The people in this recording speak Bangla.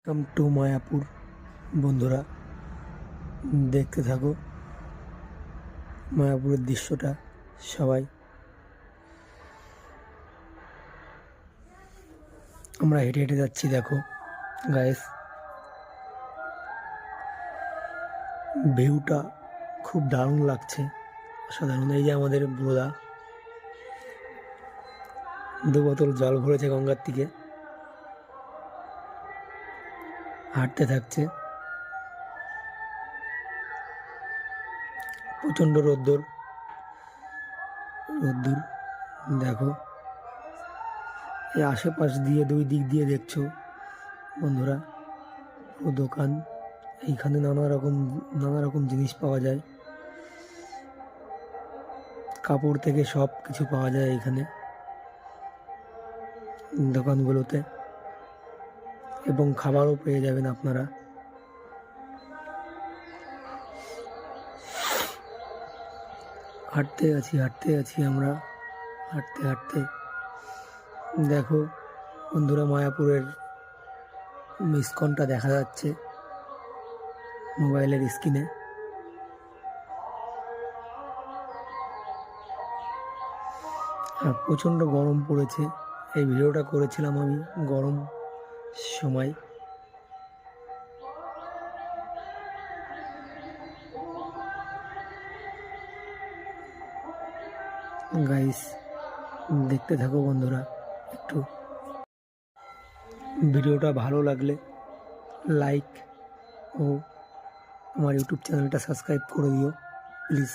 Welcome to Mayapur. বন্ধুরা, দেখতে থাকো মায়াপুরের দৃশ্যটা। সবাই আমরা হেঁটে হেঁটে যাচ্ছি, দেখো গাইস, ভিউটা খুব দারুণ লাগছে, অসাধারণ। এই যে আমাদের বুড়োদা 2 বোতল জল ভরেছে গঙ্গার থেকে, হাঁটতে থাকছে। প্রচণ্ড রোদ্দুর, দেখো এই আশেপাশ দিয়ে 2 দিক দিয়ে দেখছো বন্ধুরা, ও দোকান। এইখানে নানা রকম জিনিস পাওয়া যায়, কাপড় থেকে সব কিছু পাওয়া যায় এইখানে দোকানগুলোতে, এবং খাবারও পেয়ে যাবেন আপনারা। হাঁটতে আছি আমরা, হাঁটতে দেখো বন্ধুরা, মায়াপুরের ইস্কনটা দেখা যাচ্ছে মোবাইলের স্ক্রিনে। আর প্রচণ্ড গরম পড়েছে। এই ভিডিওটা করেছিলাম আমি গরম সময়। গাইস, দেখতে থাকো বন্ধুরা। একটু ভিডিওটা ভালো লাগলে লাইক ও আমার ইউটিউব চ্যানেলটা সাবস্ক্রাইব করে দিও প্লিজ।